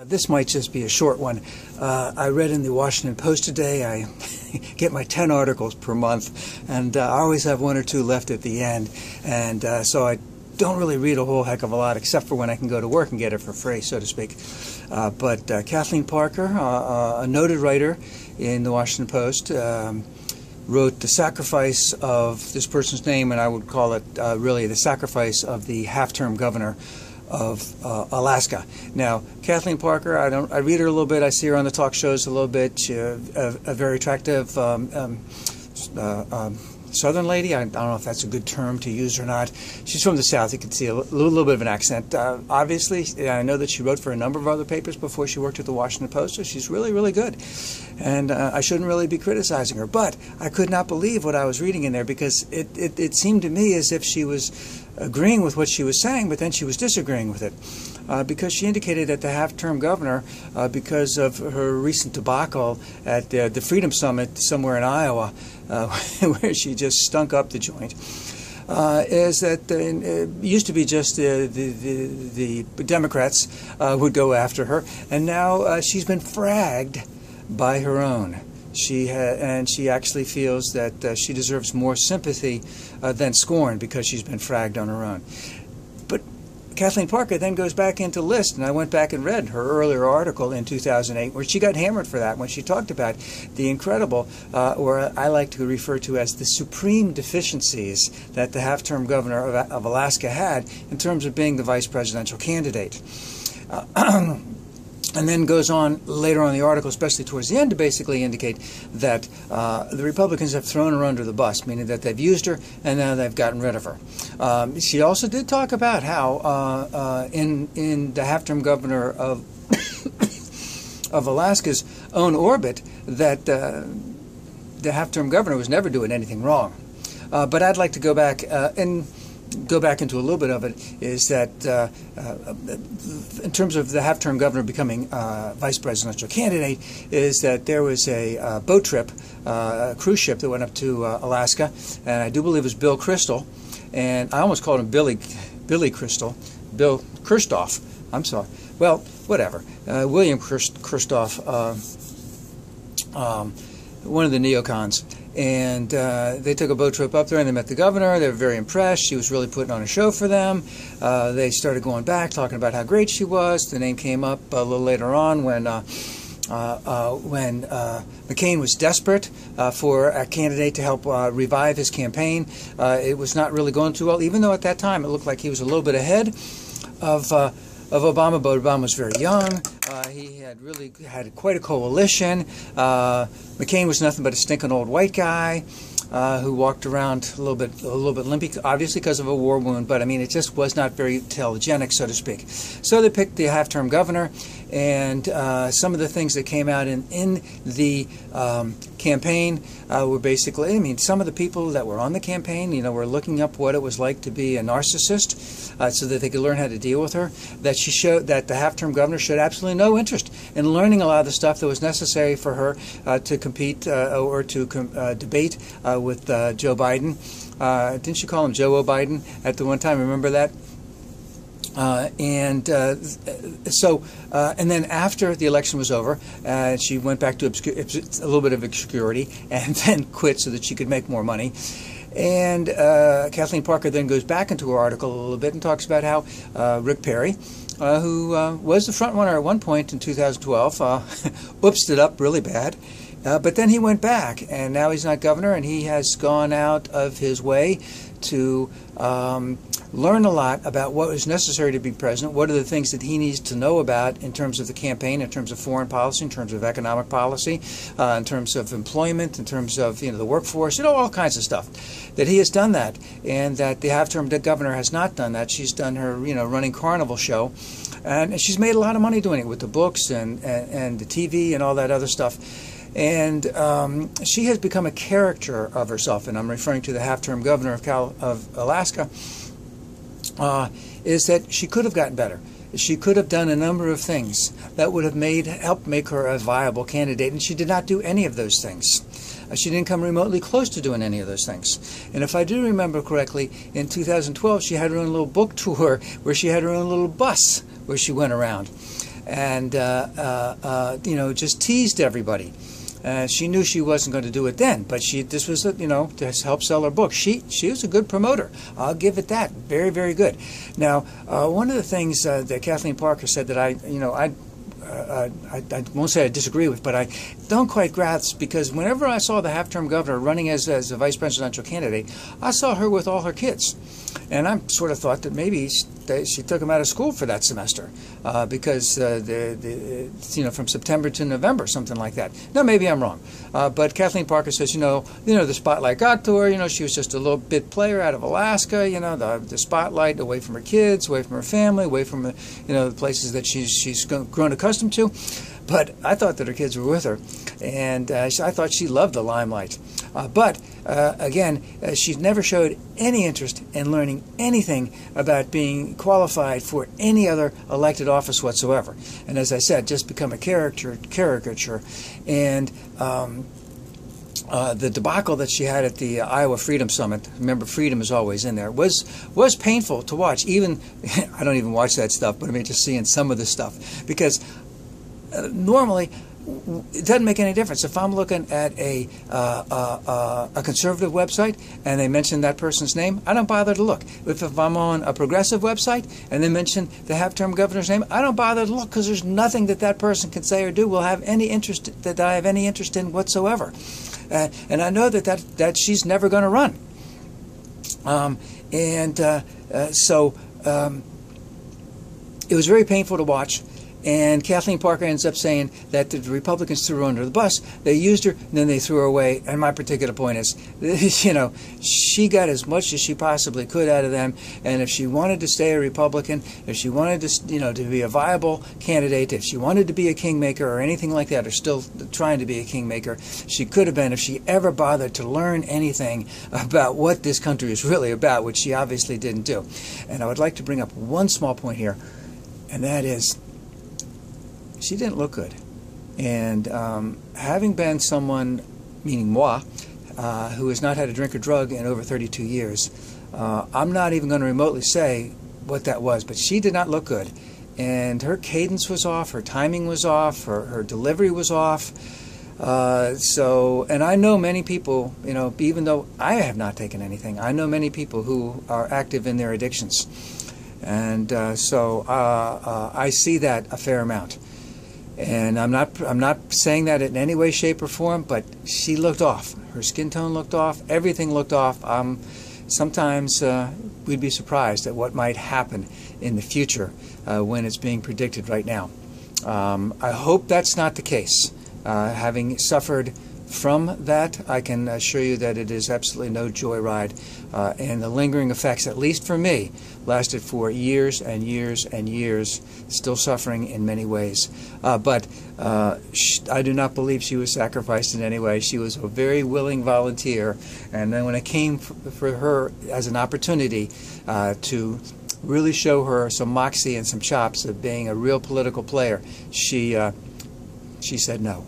This might just be a short one. I read in the Washington Post today. I get my 10 articles per month, and I always have one or two left at the end. And so I don't really read a whole heck of a lot, except for when I can go to work and get it for free, so to speak. But Kathleen Parker, a noted writer in the Washington Post, wrote the sacrifice of this person's name, and I would call it really the sacrifice of the half-term governor of Alaska. Now, Kathleen Parker, I read her a little bit. I see her on the talk shows a little bit. She's a very attractive Southern lady. I don't know if that's a good term to use or not. She's from the South. You can see a little bit of an accent. Obviously, I know that she wrote for a number of other papers before she worked at the Washington Post, so she's really, really good. And I shouldn't really be criticizing her. But I could not believe what I was reading in there, because it seemed to me as if she was agreeing with what she was saying, but then she was disagreeing with it. Because she indicated that the half-term governor, because of her recent debacle at the Freedom Summit somewhere in Iowa, where she just stunk up the joint, is that it used to be just the Democrats would go after her, and now she's been fragged by her own. And she actually feels that she deserves more sympathy than scorn because she's been fragged on her own. But Kathleen Parker then goes back into list, and I went back and read her earlier article in 2008 where she got hammered for that when she talked about the incredible, or I like to refer to as the supreme deficiencies that the half-term governor of Alaska had in terms of being the vice presidential candidate. And then goes on later on in the article, especially towards the end, to basically indicate that the Republicans have thrown her under the bus, meaning that they've used her and now they've gotten rid of her. She also did talk about how in the half-term governor of Alaska's own orbit, that the half-term governor was never doing anything wrong. But I'd like to go back and go back into a little bit of it, is that in terms of the half-term governor becoming vice presidential candidate, is that there was a boat trip, a cruise ship that went up to Alaska, and I do believe it was Bill Crystal, and I almost called him Billy Crystal, Bill Kirchhoff, I'm sorry, well, whatever, William Kirchhoff, one of the neocons. And they took a boat trip up there, and they met the governor. They were very impressed. She was really putting on a show for them. They started going back, talking about how great she was. The name came up a little later on when McCain was desperate for a candidate to help revive his campaign. It was not really going too well, even though at that time it looked like he was a little bit ahead of Obama, but Obama was very young. He had really had quite a coalition. McCain was nothing but a stinking old white guy who walked around a little bit limpy, obviously because of a war wound. But I mean, it just was not very telegenic, so to speak. So they picked the half-term governor, and some of the things that came out in the campaign were basically, I mean, some of the people that were on the campaign, you know, were looking up what it was like to be a narcissist, so that they could learn how to deal with her. That she showed that the half-term governor showed absolutely no interest in learning a lot of the stuff that was necessary for her to compete or to debate with Joe Biden. Didn't she call him Joe Biden at the one time? Remember that? And then after the election was over, she went back to a little bit of obscurity, and then quit so that she could make more money. And Kathleen Parker then goes back into her article a little bit and talks about how Rick Perry, who was the front runner at one point in 2012, whoopsed it up really bad. But then he went back, and now he's not governor, and he has gone out of his way to learn a lot about what is necessary to be president, what are the things that he needs to know about in terms of the campaign, in terms of foreign policy, in terms of economic policy, in terms of employment, in terms of, you know, the workforce, you know, all kinds of stuff. That he has done that, and that the half-term governor has not done that. She's done her, you know, running carnival show, and she's made a lot of money doing it with the books and the TV and all that other stuff. And she has become a caricature of herself, and I'm referring to the half-term governor of Alaska, is that she could have gotten better. She could have done a number of things that would have helped make her a viable candidate, and she did not do any of those things. She didn't come remotely close to doing any of those things. And if I do remember correctly, in 2012 she had her own little book tour where she had her own little bus where she went around. and just teased everybody. She knew she wasn't going to do it then, but this was, to help sell her book. She was a good promoter. I'll give it that. Very, very good. Now, one of the things that Kathleen Parker said that I won't say I disagree with, but I don't quite grasp, because whenever I saw the half-term governor running as a vice presidential candidate, I saw her with all her kids. And I sort of thought that maybe she took them out of school for that semester, because from September to November, something like that. Now, maybe I'm wrong, but Kathleen Parker says, the spotlight got to her. She was just a little bit player out of Alaska. The spotlight away from her kids, away from her family, away from the places that she's grown accustomed to. But I thought that her kids were with her, and I thought she loved the limelight. But again, she's never showed any interest in learning anything about being qualified for any other elected office whatsoever. And as I said, just become a caricature. And the debacle that she had at the Iowa Freedom Summit, remember, freedom is always in there, was painful to watch. Even I don't even watch that stuff, but I mean, just seeing some of this stuff, because normally it doesn't make any difference if I'm looking at a conservative website and they mention that person's name. I don't bother to look. If I'm on a progressive website and they mention the half-term governor's name, I don't bother to look, because there's nothing that person can say or do will have any interest that I have any interest in whatsoever. And I know that she's never going to run. So it was very painful to watch. And Kathleen Parker ends up saying that the Republicans threw her under the bus. They used her, and then they threw her away. And my particular point is, she got as much as she possibly could out of them. And if she wanted to stay a Republican, if she wanted to, to be a viable candidate, if she wanted to be a kingmaker or anything like that, or still trying to be a kingmaker, she could have been, if she ever bothered to learn anything about what this country is really about, which she obviously didn't do. And I would like to bring up one small point here, and that is, she didn't look good. And having been someone, meaning moi, who has not had a drink or drug in over 32 years, I'm not even going to remotely say what that was, but she did not look good. And her cadence was off, her timing was off, her delivery was off. And I know many people, even though I have not taken anything, I know many people who are active in their addictions. And I see that a fair amount. And I'm not saying that in any way, shape, or form, but she looked off. Her skin tone looked off. Everything looked off. Sometimes we'd be surprised at what might happen in the future when it's being predicted right now. I hope that's not the case. Having suffered from that, I can assure you that it is absolutely no joyride. And the lingering effects, at least for me, lasted for years and years and years, still suffering in many ways. But I do not believe she was sacrificed in any way. She was a very willing volunteer. And then when it came for her as an opportunity to really show her some moxie and some chops of being a real political player, she said no.